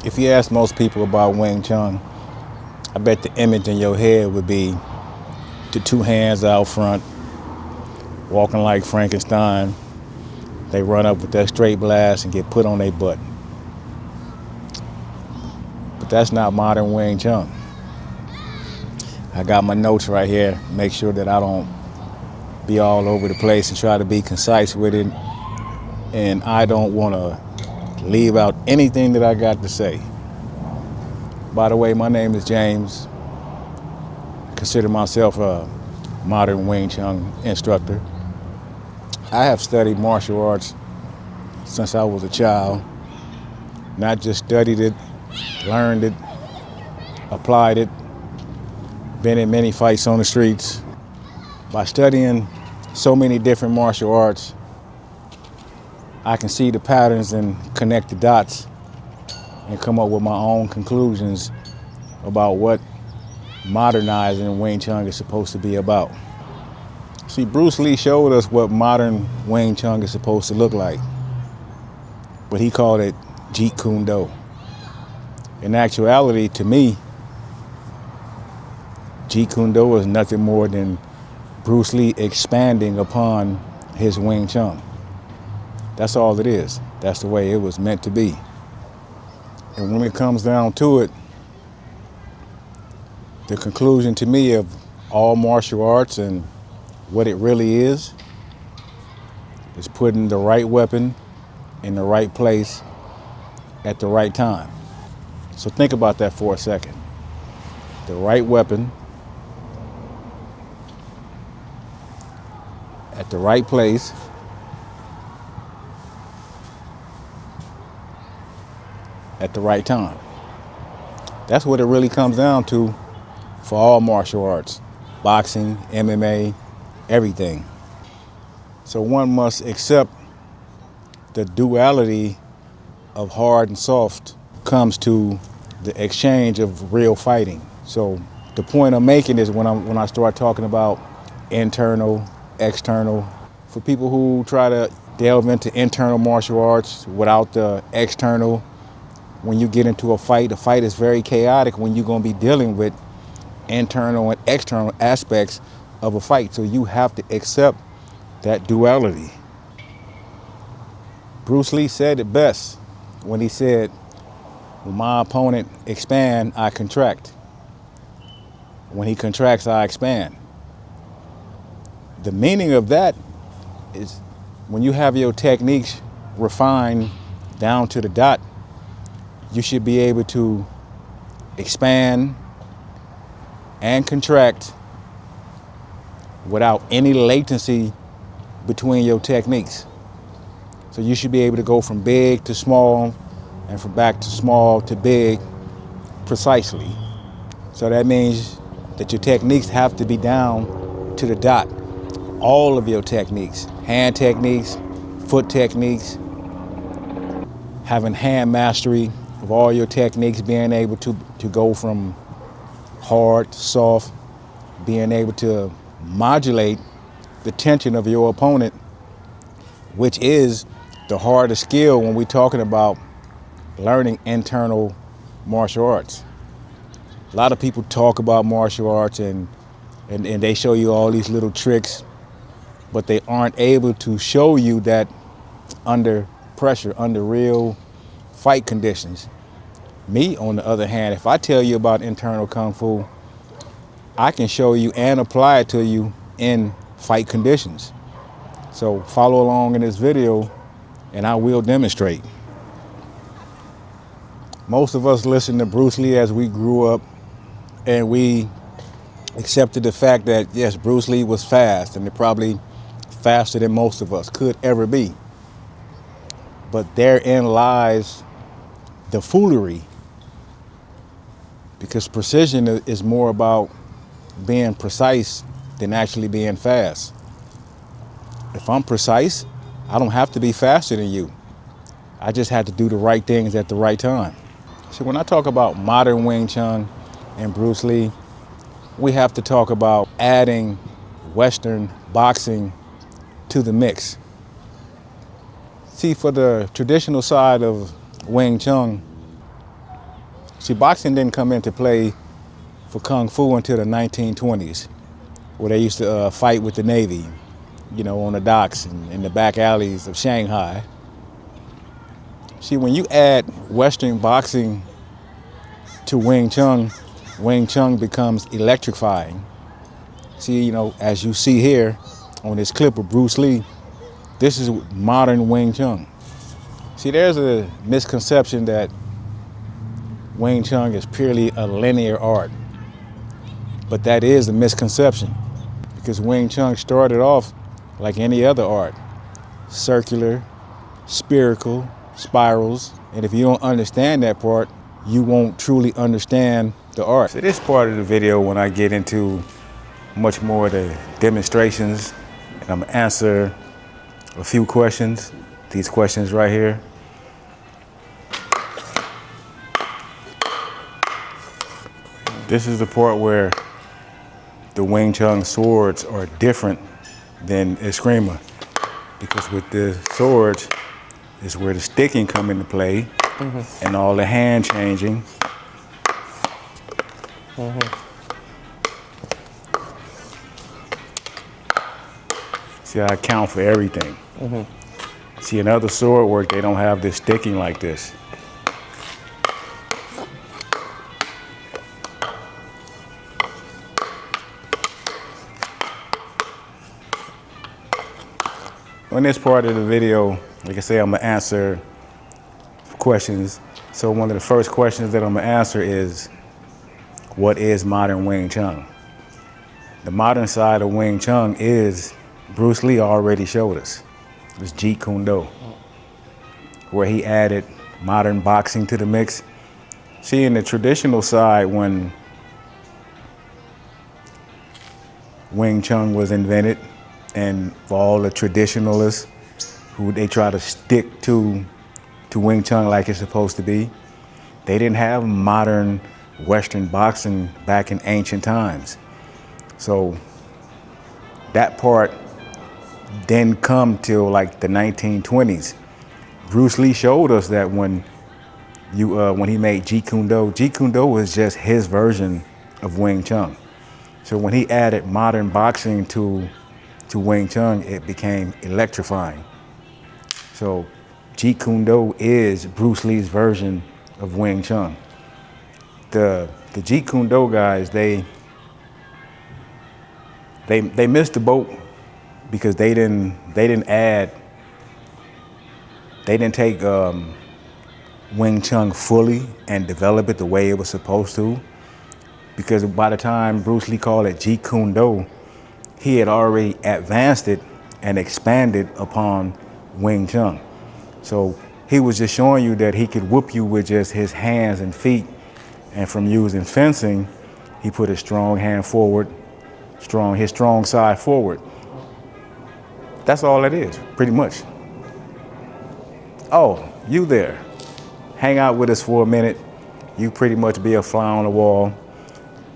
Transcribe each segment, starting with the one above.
If you ask most people about Wing Chun, I bet the image in your head would be the two hands out front, walking like Frankenstein. They run up with that straight blast and get put on their butt. But that's not modern Wing Chun. I got my notes right here, make sure that I don't be all over the place and try to be concise with it. And I don't want to leave out anything that I got to say. By the way, my name is James. I consider myself a modern Wing Chun instructor. I have studied martial arts since I was a child. Not just studied it, learned it, applied it, been in many fights on the streets. By studying so many different martial arts, I can see the patterns and connect the dots and come up with my own conclusions about what modernizing Wing Chun is supposed to be about. See, Bruce Lee showed us what modern Wing Chun is supposed to look like, but he called it Jeet Kune Do. In actuality, to me, Jeet Kune Do is nothing more than Bruce Lee expanding upon his Wing Chun. That's all it is. That's the way it was meant to be. And when it comes down to it, the conclusion to me of all martial arts and what it really is putting the right weapon in the right place at the right time. So think about that for a second. The right weapon at the right place at the right time. That's what it really comes down to for all martial arts, boxing, MMA, everything. So one must accept the duality of hard and soft comes to the exchange of real fighting. So the point I'm making is when I start talking about internal, external, for people who try to delve into internal martial arts without the external, when you get into a fight is very chaotic when you're going to be dealing with internal and external aspects of a fight. So you have to accept that duality. Bruce Lee said it best when he said, when my opponent expand, I contract. When he contracts, I expand. The meaning of that is when you have your techniques refined down to the dot, you should be able to expand and contract without any latency between your techniques. So you should be able to go from big to small and from back to small to big precisely. So that means that your techniques have to be down to the dot. All of your techniques, hand techniques, foot techniques, having hand mastery of all your techniques, being able to go from hard to soft, being able to modulate the tension of your opponent, which is the hardest skill when we're talking about learning internal martial arts. A lot of people talk about martial arts and they show you all these little tricks, but they aren't able to show you that under pressure, under real fight conditions. Me, on the other hand, if I tell you about internal Kung Fu, I can show you and apply it to you in fight conditions. So follow along in this video and I will demonstrate. Most of us listened to Bruce Lee as we grew up and we accepted the fact that yes, Bruce Lee was fast and probably faster than most of us could ever be. But therein lies the foolery, because precision is more about being precise than actually being fast. If I'm precise, I don't have to be faster than you. I just have to do the right things at the right time. So when I talk about modern Wing Chun and Bruce Lee, we have to talk about adding Western boxing to the mix. See, for the traditional side of Wing Chun, See, boxing didn't come into play for Kung Fu until the 1920s, where they used to fight with the Navy, you know, on the docks and in the back alleys of Shanghai. See, when you add Western boxing to Wing Chun becomes electrifying. See, you know, as you see here on this clip of Bruce Lee, this is modern Wing Chun. See, there's a misconception that Wing Chun is purely a linear art, but that is a misconception because Wing Chun started off like any other art, circular, spherical, spirals, and if you don't understand that part, you won't truly understand the art. So this part of the video, when I get into much more of the demonstrations, and I'm gonna answer a few questions, these questions right here. This is the part where the Wing Chun swords are different than Eskrima, because with the swords is where the sticking come into play, and all the hand changing. See, I account for everything. See, in other sword work, they don't have this sticking like this. On this part of the video, like I say, I'm gonna answer questions. So one of the first questions that I'm gonna answer is, what is modern Wing Chun? The modern side of Wing Chun is, Bruce Lee already showed us. It was Jeet Kune Do, where he added modern boxing to the mix. See, in the traditional side, when Wing Chun was invented, and for all the traditionalists who they try to stick to Wing Chun like it's supposed to be, they didn't have modern Western boxing back in ancient times. So that part didn't come till like the 1920s. Bruce Lee showed us that when he made Jeet Kune Do was just his version of Wing Chun. So when he added modern boxing to Wing Chun, it became electrifying. So Jeet Kune Do is Bruce Lee's version of Wing Chun. The Jeet Kune Do guys, they missed the boat because they didn't take Wing Chun fully and develop it the way it was supposed to. Because by the time Bruce Lee called it Jeet Kune Do, he had already advanced it and expanded upon Wing Chun. So he was just showing you that he could whoop you with just his hands and feet. And from using fencing, he put his strong hand forward, his strong side forward. That's all it is, pretty much. Oh, you there. Hang out with us for a minute. You pretty much be a fly on the wall.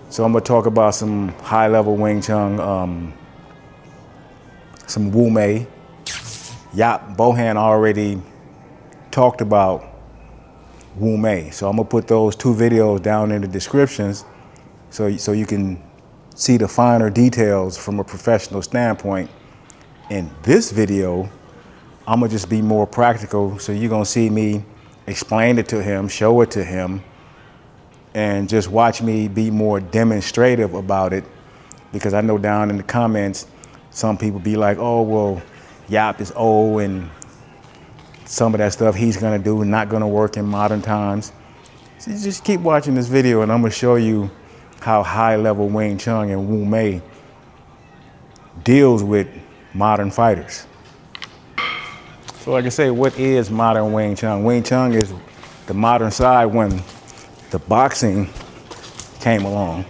So I'm gonna talk about some high-level Wing Chun, some Wumei. Yap Bohan already talked about Wumei. So I'm gonna put those two videos down in the descriptions so you can see the finer details from a professional standpoint. In this video, I'm gonna just be more practical. So you're gonna see me explain it to him, show it to him, and just watch me be more demonstrative about it, because I know down in the comments, some people be like, oh, well, Yap is old and some of that stuff he's gonna do not gonna work in modern times. So just keep watching this video and I'm gonna show you how high-level Wing Chun and Wumei deals with modern fighters. So like I say, what is modern Wing Chun? Wing Chun is the modern side when the boxing came along.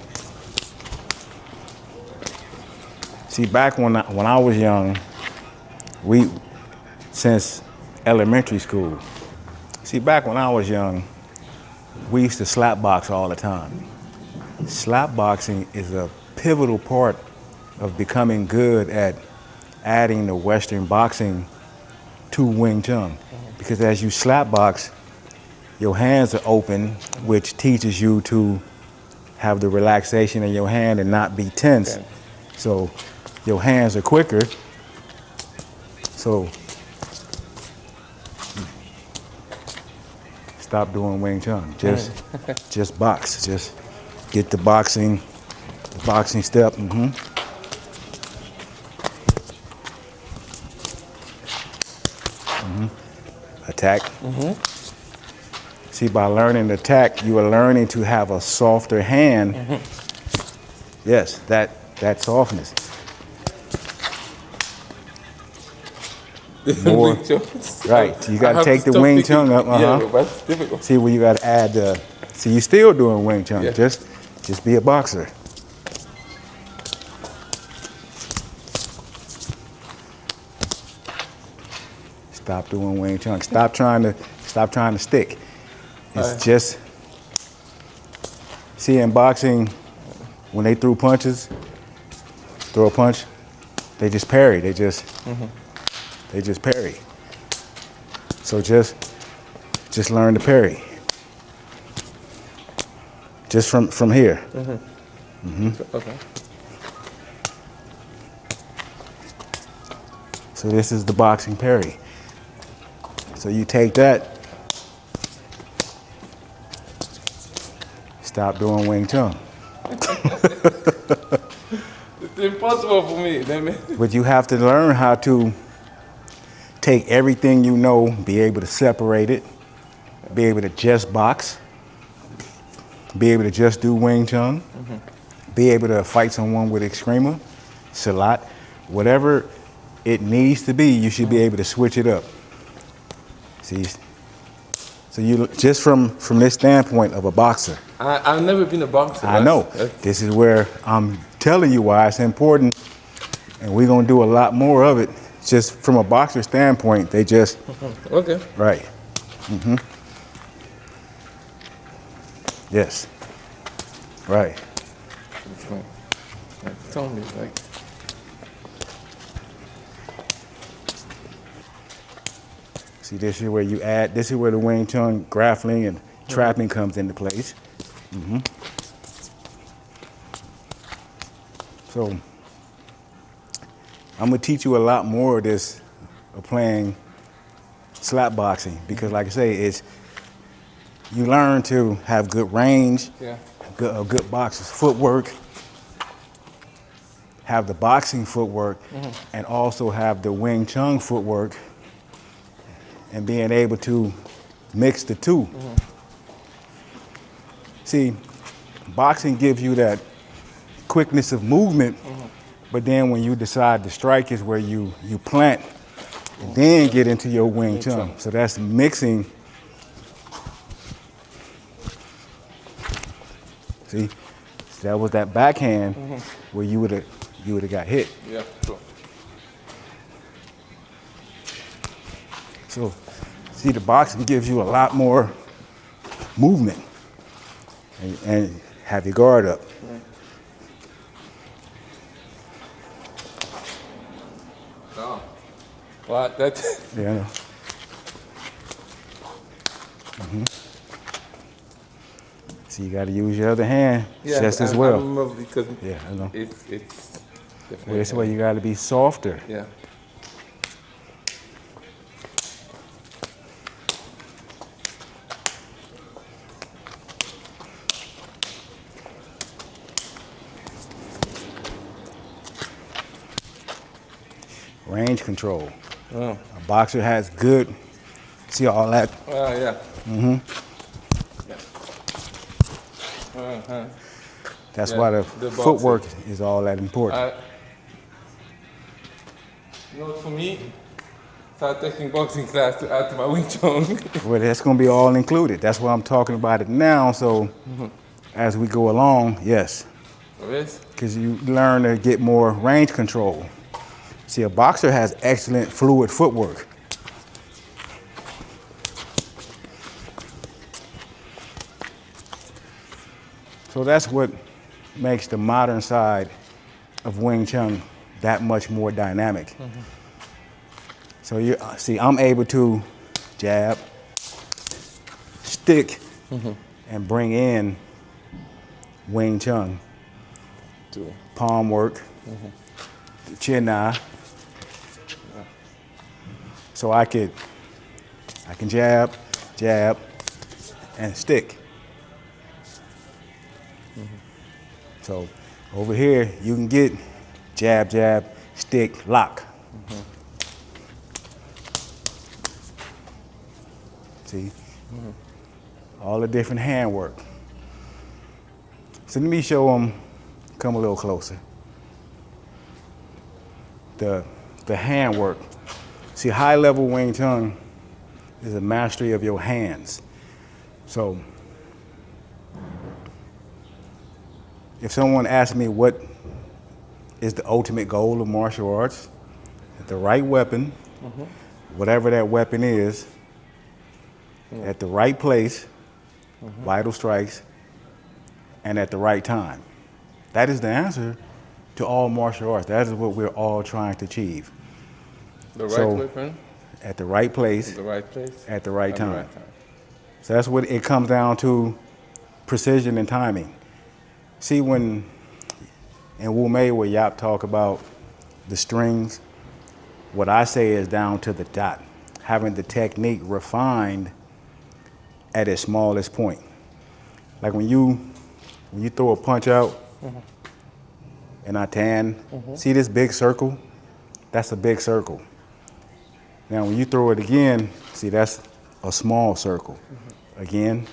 See, back when I was young, since elementary school, we used to slap box all the time. Slap boxing is a pivotal part of becoming good at adding the Western boxing to Wing Chun. Because as you slap box, your hands are open, which teaches you to have the relaxation in your hand and not be tense. Okay. So your hands are quicker. So stop doing Wing Chun. Just box. Just get the boxing step. Attack. See, by learning attack, you are learning to have a softer hand. Yes, that softness. More, right, you got to take the Wing Chun up. Yeah, but that's difficult. See where you got to add the. See, you still doing Wing Chun. Yeah. Just be a boxer. Stop doing Wing Chun. Stop trying to stick. It's just. See, in boxing, when they throw a punch, they just parry. They just parry. So just learn to parry. Just from here. Okay. So this is the boxing parry. So you take that. Stop doing Wing Chun. It's impossible for me. But you have to learn how to take everything you know, be able to separate it, be able to just box, be able to just do Wing Chun, be able to fight someone with Extrema, Salat, whatever it needs to be, you should be able to switch it up. See, so you just from this standpoint of a boxer. I've never been a boxer. I know. This is where I'm telling you why it's important, and we're gonna do a lot more of it. Just from a boxer standpoint, they just Okay. right. Yes. Right. It's like tell me like. See, this is where you add. This is where the Wing Chun grappling and trapping comes into place. So I'm gonna teach you a lot more of this of playing slap boxing because, like I say, it's you learn to have good range, good boxer's footwork, have the boxing footwork, and also have the Wing Chun footwork, and being able to mix the two. See, boxing gives you that quickness of movement, but then when you decide to strike is where you plant and then get into your Wing Chun. So that's mixing. See, so that was that backhand where you would have got hit. Yeah, sure. So, see, the boxing gives you a lot more movement and have your guard up. Oh. Well, that's... Yeah, I know. So you got to use your other hand just as well. Because Yeah, I know. it's definitely... Well, that's why you got to be softer. Yeah. Range control. Oh. A boxer has good, see all that? Oh, yeah. That's Yeah, why the the footwork is all that important. You know, for me, start taking boxing class to add to my Wing Chun. Well, that's going to be all included. That's why I'm talking about it now. So as we go along, yes. Yes? Because you learn to get more range control. See, a boxer has excellent fluid footwork. So that's what makes the modern side of Wing Chun that much more dynamic. So you see, I'm able to jab, stick and bring in Wing Chun, palm work, chin eye. So I can jab, jab, and stick. So over here, you can get jab, jab, stick, lock. See? All the different hand work. So let me show them, come a little closer. The hand work. See, high level Wing Chun is a mastery of your hands. So if someone asks me what is the ultimate goal of martial arts, the right weapon, whatever that weapon is, at the right place, vital strikes, and at the right time. That is the answer to all martial arts. That is what we're all trying to achieve. The right weapon. At the right place. At the right place. At the right time. The right time. So that's what it comes down to, precision and timing. See, when in Wumei where Yap talk about the strings, what I say is down to the dot, having the technique refined at its smallest point. Like when you throw a punch out and I tan, see this big circle? That's a big circle. Now when you throw it again, see that's a small circle. Again,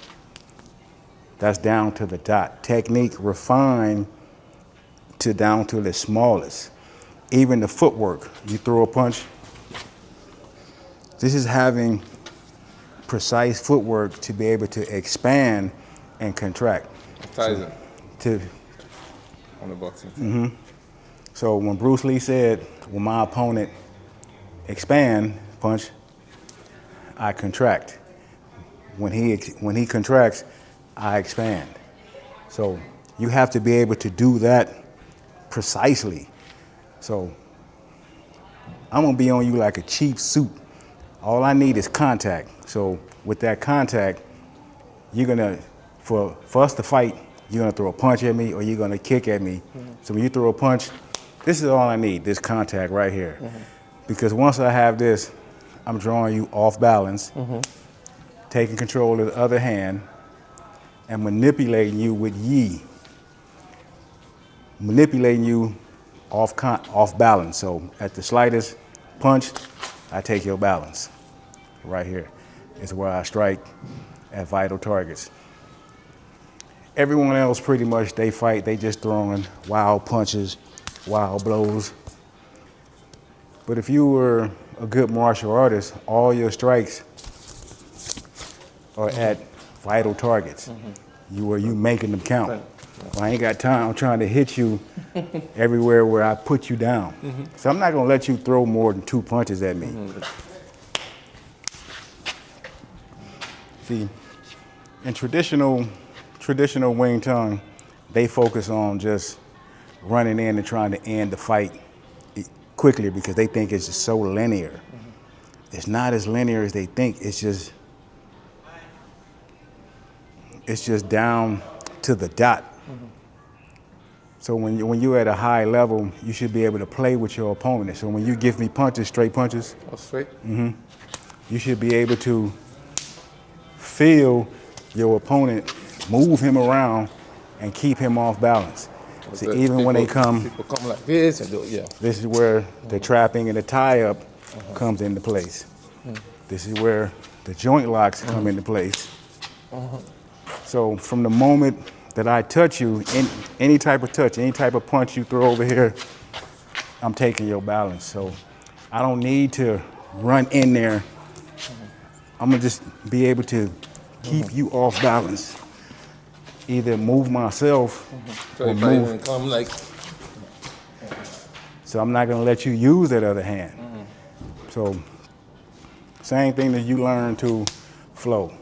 that's down to the dot. Technique refined to down to the smallest. Even the footwork, you throw a punch. This is having precise footwork to be able to expand and contract. So, to on the boxing. So when Bruce Lee said, when my opponent expand, punch, I contract. When he contracts, I expand. So you have to be able to do that precisely. So I'm gonna be on you like a cheap suit. All I need is contact. So with that contact, you're gonna, for us to fight, you're gonna throw a punch at me or you're gonna kick at me. So when you throw a punch, this is all I need, this contact right here. Because once I have this, I'm drawing you off balance, taking control of the other hand, and manipulating you with yi. Manipulating you off balance. So at the slightest punch, I take your balance. Right here is where I strike at vital targets. Everyone else pretty much, they fight, they just throwing wild punches, wild blows. But if you were a good martial artist, all your strikes are at vital targets. You making them count. Right. Well, I ain't got time, I'm trying to hit you everywhere where I put you down. So I'm not gonna let you throw more than 2 punches at me. See, in traditional Wing Chun, they focus on just running in and trying to end the fight quickly because they think it's just so linear. It's not as linear as they think. It's just down to the dot. So when you're at a high level, you should be able to play with your opponent. So when you give me punches, straight punches, straight? you should be able to feel your opponent, move him around, and keep him off balance. So even when they come, people come like this and do it, yeah. This is where the trapping and the tie-up comes into place. This is where the joint locks come into place. So from the moment that I touch you, any type of touch, any type of punch you throw over here, I'm taking your balance. So I don't need to run in there. I'm gonna just be able to keep you off balance. Either move myself So or if I move. even come like, So I'm not gonna let you use that other hand. So same thing that you learn to flow.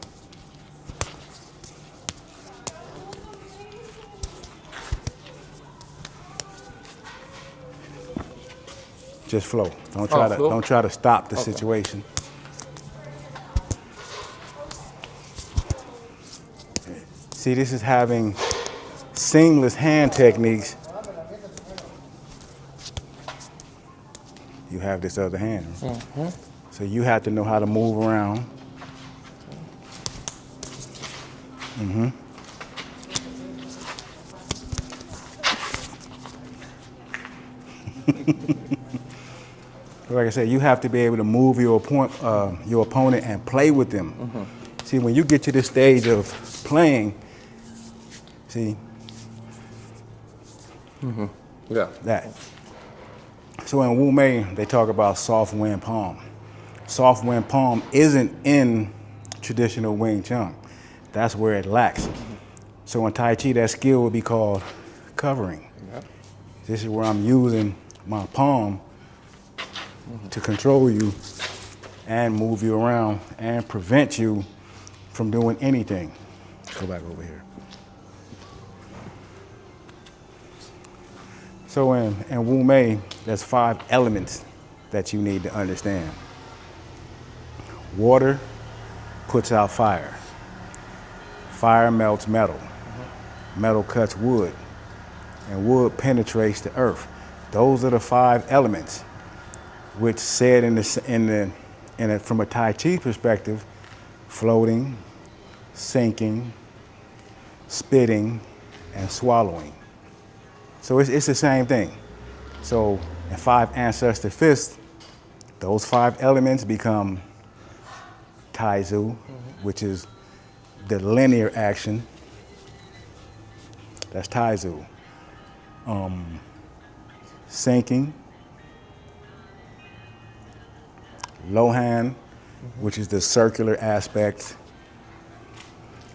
Just flow. Don't try to stop the situation. See, this is having seamless hand techniques. You have this other hand. So you have to know how to move around. Like I said, you have to be able to move your opponent and play with them. See, when you get to this stage of playing, see, Yeah. that. So in Wumei, they talk about soft wind palm. Soft wind palm isn't in traditional Wing Chun. That's where it lacks. So in Tai Chi, that skill would be called covering. Yep. This is where I'm using my palm to control you and move you around and prevent you from doing anything. Go back over here. So in Wumei, there's 5 elements that you need to understand. Water puts out fire. Fire melts metal. Metal cuts wood. And wood penetrates the earth. Those are the 5 elements, which said from a Tai Chi perspective, floating, sinking, spitting, and swallowing. So it's the same thing. So in Five Ancestor Fist, those 5 elements become Taizu, which is the linear action. That's Taizu. Sinking, Lohan, which is the circular aspect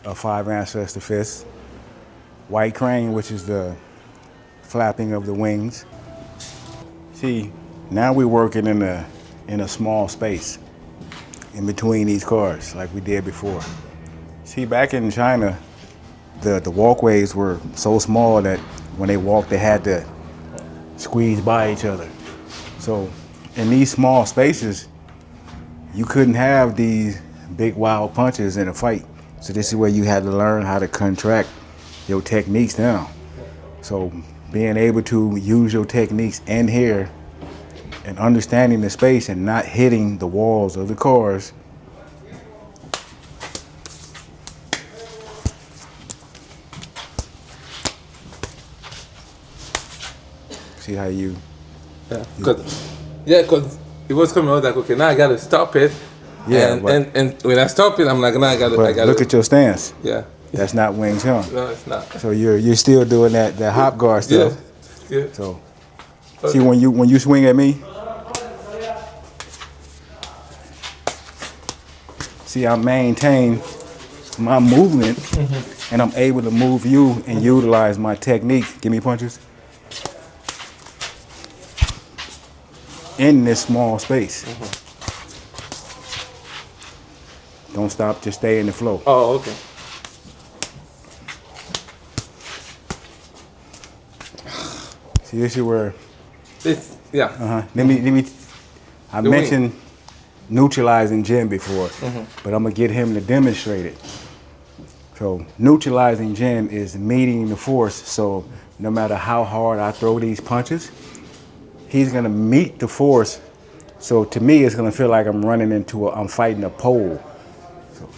of Five Ancestor Fist. White Crane, which is the flapping of the wings. See, now we're working in a small space in between these cars like we did before. See, back in China, the walkways were so small that when they walked, they had to squeeze by each other. So in these small spaces, you couldn't have these big wild punches in a fight. So this is where you had to learn how to contract your techniques down. So being able to use your techniques in here and understanding the space and not hitting the walls of the cars. See how you... Yeah, because it was coming out like, okay, now I got to stop it. Yeah, and when I stop it, I'm like, now I got to... Look at your stance. Yeah. That's not Wing Chun. No, it's not. So you're still doing that hop guard stuff. Yeah. So see, when you swing at me, see, I maintain my movement, and I'm able to move you and utilize my technique. Give me punches in this small space. Don't stop, just stay in the flow. Oh, okay. See, this is where. Yeah. Let me. I mentioned neutralizing Jin before, but I'm gonna get him to demonstrate it. So neutralizing Jin is meeting the force. So no matter how hard I throw these punches, he's gonna meet the force. So to me, it's gonna feel like I'm running into I'm fighting a pole. So,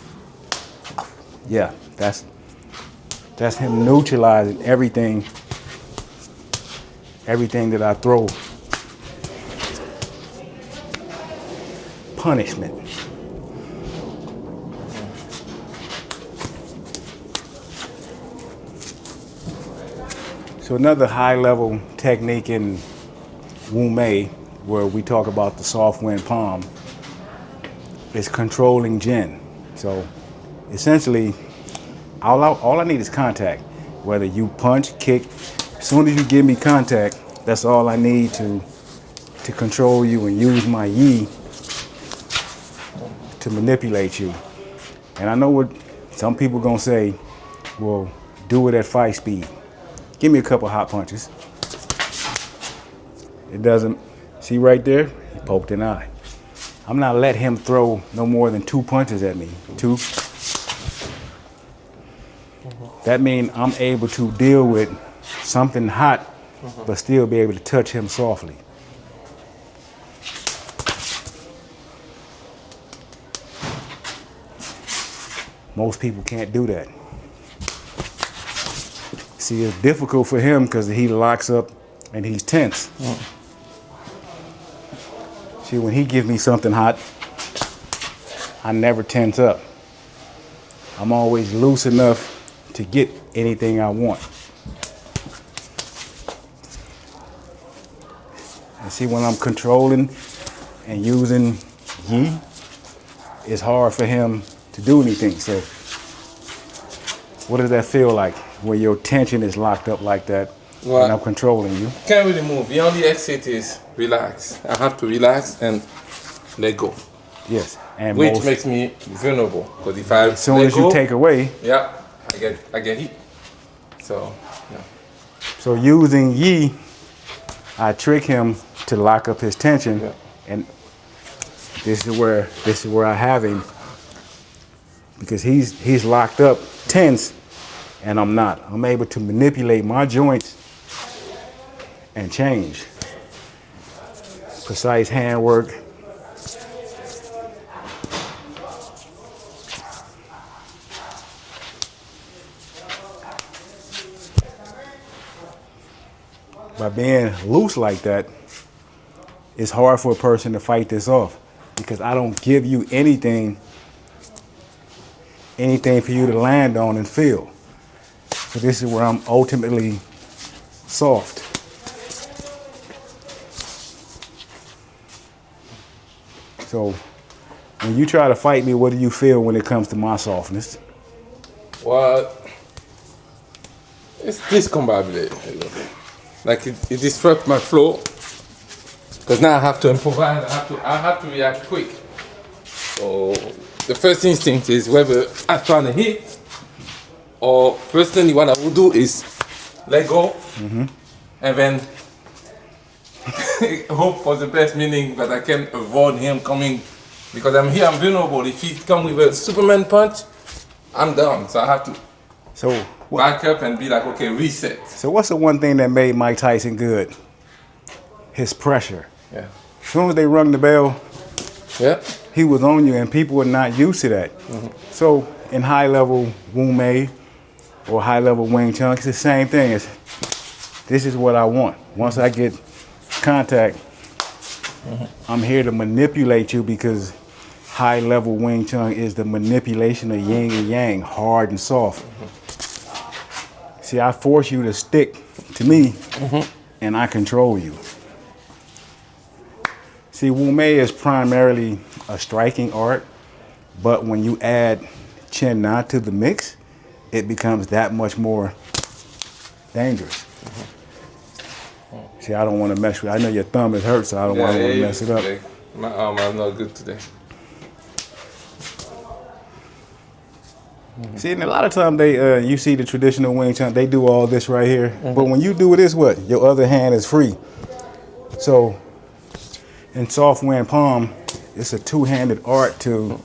yeah, that's him neutralizing everything that I throw. Punishment. So another high-level technique in Wumei, where we talk about the soft wind palm, is controlling Jin. So essentially, all I need is contact. Whether you punch, kick, as soon as you give me contact, that's all I need to control you and use my yi to manipulate you. And I know what some people gonna say, well, do it at 5 speed. Give me a couple hot punches. It doesn't, see right there, he poked an eye. I'm not letting him throw no more than 2 punches at me. 2. That means I'm able to deal with something hot, but still be able to touch him softly. Most people can't do that. See, it's difficult for him because he locks up and he's tense. See, when he gives me something hot, I never tense up. I'm always loose enough to get anything I want. And see, when I'm controlling and using yi, it's hard for him to do anything. So what does that feel like when your tension is locked up like that Well, and I'm controlling you? Can't really move. The only exit is relax. I have to relax and let go. Yes. And Which makes me vulnerable. Because if I as soon as you take away, yeah, I get hit. So yeah. so using yi, I trick him to lock up his tension, Yeah. and this is where I have him, because he's locked up, tense, and I'm not. I'm able to manipulate my joints and change. Precise handwork. By being loose like that, it's hard for a person to fight this off, because I don't give you anything for you to land on and feel. So this is where I'm ultimately soft. So when you try to fight me, what do you feel when it comes to my softness? Well, it's discombobulated. Like it disrupts my flow. Because now I have to improvise, I have to react quick. So the first instinct is whether I'm trying to hit, or personally what I will do is let go and then hope for the best, meaning that I can avoid him coming, because I'm here, I'm vulnerable. If he come with a Superman punch, I'm down. So I have to back up and be like, okay, reset. So what's the one thing that made Mike Tyson good? His pressure. Yeah. As soon as they rung the bell, Yeah. he was on you, and people were not used to that. So in high level Wumei or high level Wing Chun, it's the same thing. This is what I want. Once I get contact, I'm here to manipulate you, because high level Wing Chun is the manipulation of yin and yang, hard and soft. See, I force you to stick to me, and I control you. See, Wumei is primarily a striking art, but when you add Chin Na to the mix, it becomes that much more dangerous. See, I don't want to mess with it. I know your thumb is hurt, so I don't want to mess it up. My arm is not good today. See, and a lot of times you see the traditional Wing Chun, they do all this right here. But when you do this, what? Your other hand is free. So in soft wind palm, it's a two-handed art to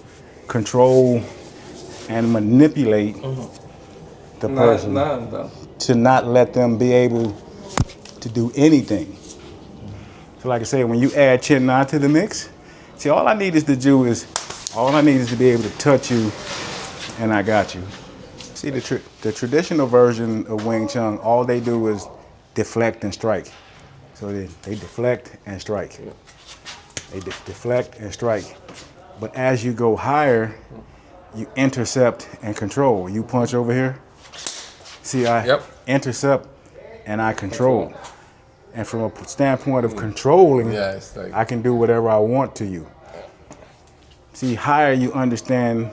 control and manipulate the person to not let them be able to do anything. So like I said, when you add Chin Na to the mix, see, all I need is to be able to touch you, and I got you. See, the traditional version of Wing Chun, all they do is deflect and strike. So they deflect and strike. They deflect and strike. But as you go higher, you intercept and control. You punch over here. See, I intercept and I control. And from a standpoint of controlling, I can do whatever I want to you. See, higher you understand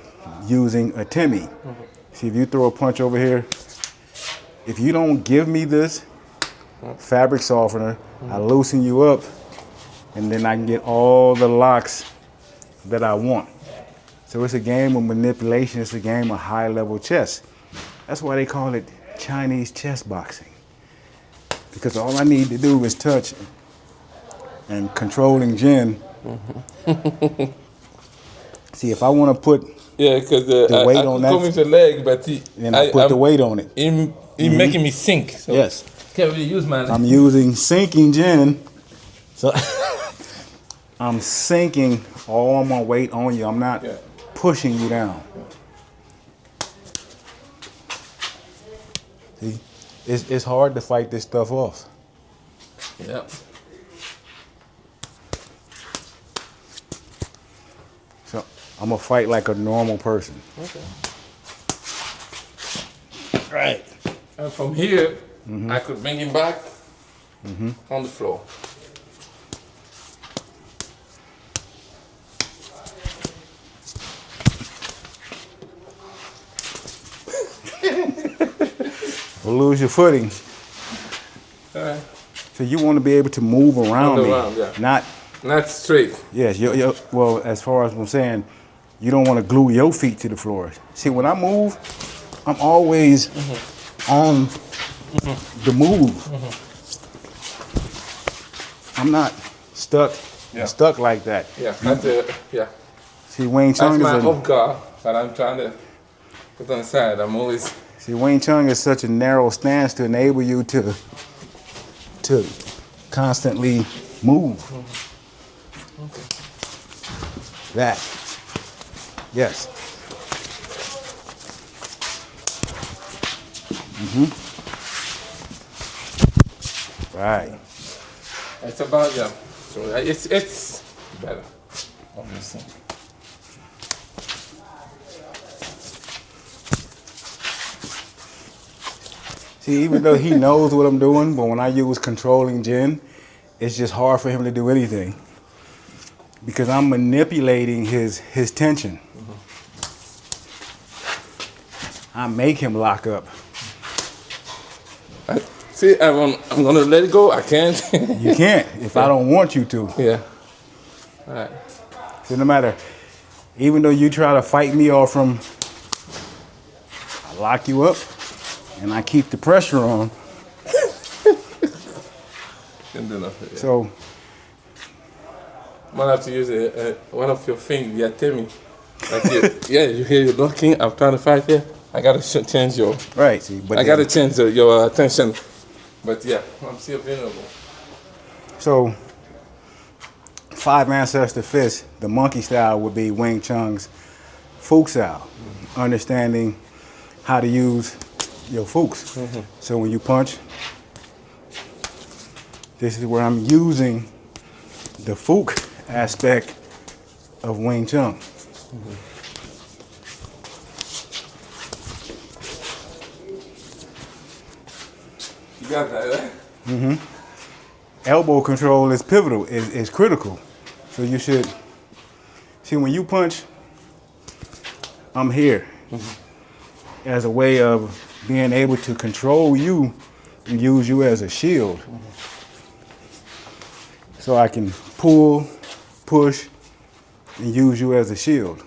using a Timmy. See, if you throw a punch over here, if you don't give me this fabric softener, I loosen you up, and then I can get all the locks that I want. So it's a game of manipulation. It's a game of high-level chess. That's why they call it Chinese chess boxing. Because all I need to do is touch, and controlling Jin See, if I want to put Yeah, because the I weight could on come that, with the leg, but then I put the weight on it. He making me sink. So Yes. can't really use my leg. I'm using sinking gin. So I'm sinking all my weight on you. I'm not pushing you down. See, it's hard to fight this stuff off. Yeah. So I'm gonna fight like a normal person. Okay. Right. And from here, I could bring him back on the floor. We'll lose your footing. All right. So you want to be able to move around me, yeah. Not straight. Yes. Well, as far as I'm saying, you don't want to glue your feet to the floor. See, when I move, I'm always on the move. I'm not stuck like that. Yeah. See, Wing Chun That's is my off guard that I'm trying to put on the side. I'm always. See, Wing Chun is such a narrow stance to enable you to constantly move. Okay. That. Yes. Right. It's about So it's better. Obviously. See, even though he knows what I'm doing, but when I use controlling Jin, it's just hard for him to do anything because I'm manipulating his tension. I make him lock up. See, I'm gonna let it go. I can't. You can't if I don't want you to. Yeah. All right. So no matter, even though you try to fight me off from, I lock you up and I keep the pressure on. So might have to use one of your fingers. Yeah, tell me. Like you hear you locking. I'm trying to fight here. I gotta change your. Right. See, but I gotta change your attention. But yeah, I'm still vulnerable. So, Five Ancestor Fist, the monkey style would be Wing Chun's Fook style, understanding how to use your Fooks. So when you punch, this is where I'm using the Fook aspect of Wing Chun. You got that, right? Elbow control is pivotal, is critical. So you should, see when you punch, I'm here as a way of being able to control you and use you as a shield. So I can pull, push, and use you as a shield.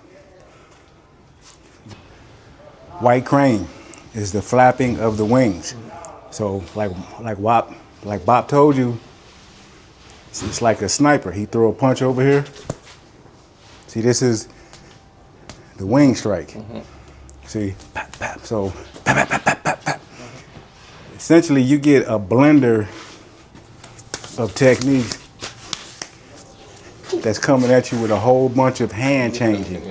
White crane is the flapping of the wings. So like Bob told you, it's like a sniper. He throw a punch over here. See, this is the wing strike. See, pap, pap. So, pap, pap, pap, pap, pap. Essentially, you get a blender of techniques that's coming at you with a whole bunch of hand changing.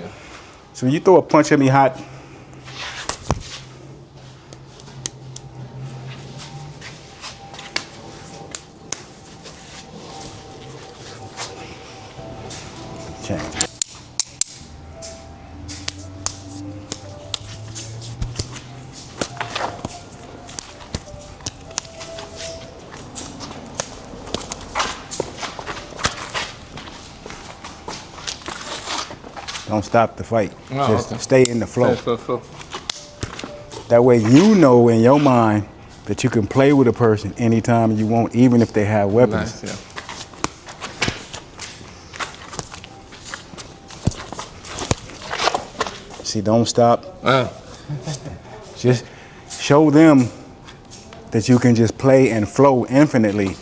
So when you throw a punch at me hot, change. Don't stop the fight. Just stay in the flow. Flow. That way you know in your mind that you can play with a person anytime you want, even if they have weapons. Nice, yeah. See, don't stop. Just show them that you can just play and flow infinitely.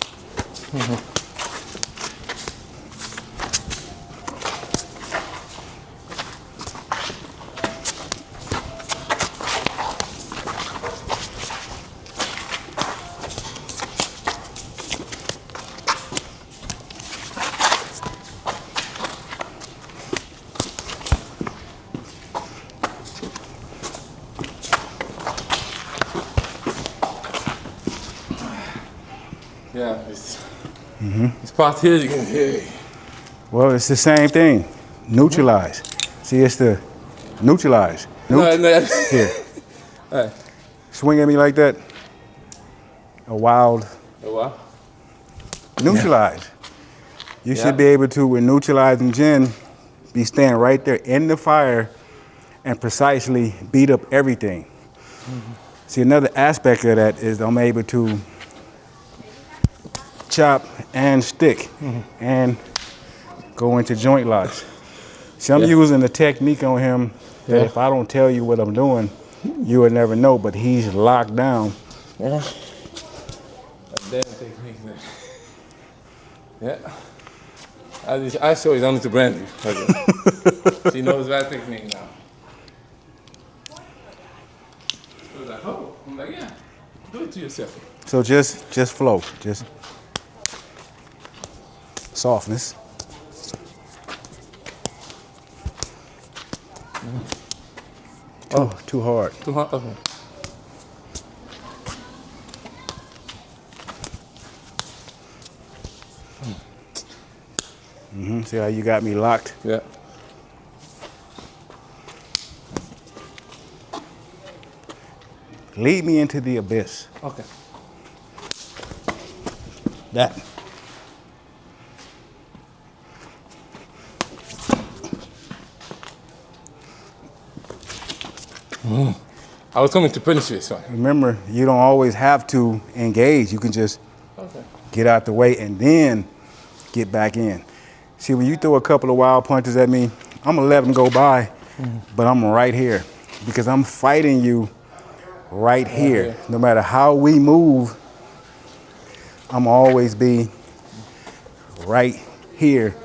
Yeah, it's part here, you can hear it. Well, it's the same thing. Neutralize. See, it's the neutralize. No, no. Here. Alright. Swing at me like that. A wild A what? neutralize. You Yeah. should be able to, with neutralizing Jin, be standing right there in the fire and precisely beat up everything. See, another aspect of that is I'm able to chop and stick and go into joint locks. See, I'm using a technique on him that if I don't tell you what I'm doing, you would never know, but he's locked down. Yeah. A damn technique, man. Yeah. I show it only to Brandy. Okay. She knows that technique now. She was like, oh, I'm like, yeah, do it to yourself. So just flow, just softness. Too hard. Too hot? Okay. See how you got me locked? Yeah. Lead me into the abyss. Okay. That. I was coming to punish this one. Remember, you don't always have to engage. You can just get out the way and then get back in. See, when you throw a couple of wild punches at me, I'm gonna let them go by, but I'm right here because I'm fighting you right here. No matter how we move, I'm always be right here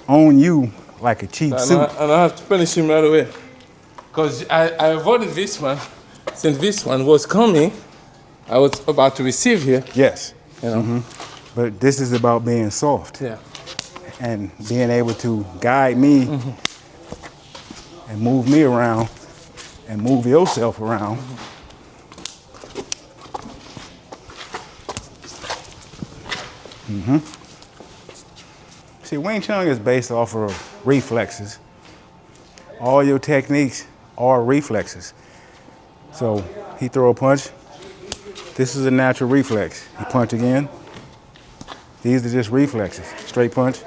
on you like a cheap suit. And I have to punish him right away. Because I avoided this one. Since this one was coming, I was about to receive here. Yes. You know? But this is about being soft. Yeah. And being able to guide me and move me around and move yourself around. See, Wing Chun is based off of reflexes. All your techniques are reflexes. So he throw a punch. This is a natural reflex. He punch again. These are just reflexes. Straight punch.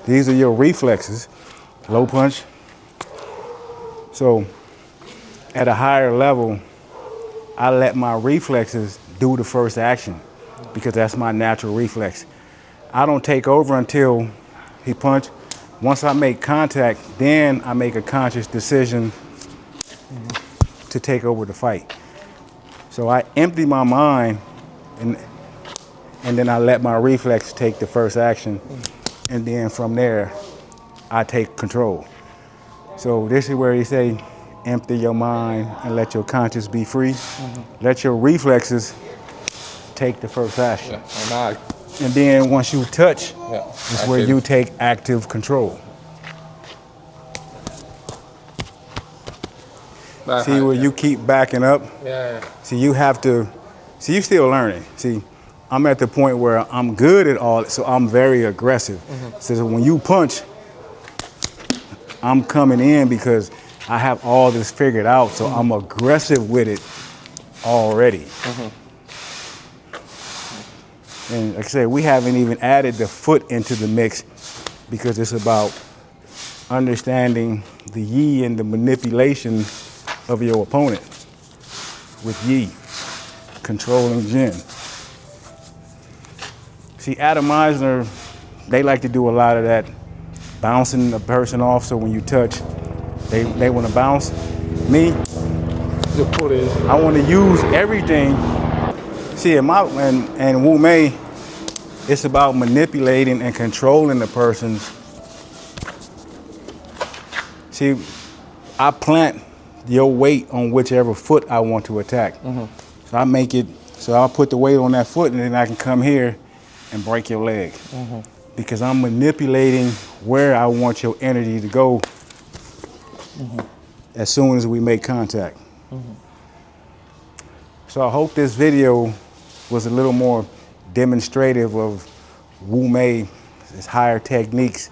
These are your reflexes. Low punch. So at a higher level, I let my reflexes do the first action because that's my natural reflex. I don't take over until he punch. Once I make contact, then I make a conscious decision to take over the fight. So I empty my mind and then I let my reflex take the first action. And then from there, I take control. So this is where he say, empty your mind and let your conscience be free. Let your reflexes take the first action. Yeah. And then once you touch, is where you take active control. See where you keep backing up? Yeah. See, you have to, see, you still learning. See, I'm at the point where I'm good at all, so I'm very aggressive. So when you punch, I'm coming in because I have all this figured out, so I'm aggressive with it already. And like I said, we haven't even added the foot into the mix because it's about understanding the yi and the manipulation of your opponent with yi, controlling Jin. See, Adam Eisner, they like to do a lot of that, bouncing the person off, so when you touch, they want to bounce. Me, I want to use everything. See, in Wumei, it's about manipulating and controlling the person's. See, I plant your weight on whichever foot I want to attack. So I make it, so I'll put the weight on that foot and then I can come here and break your leg. Because I'm manipulating where I want your energy to go as soon as we make contact. So I hope this video was a little more demonstrative of Wumei, his higher techniques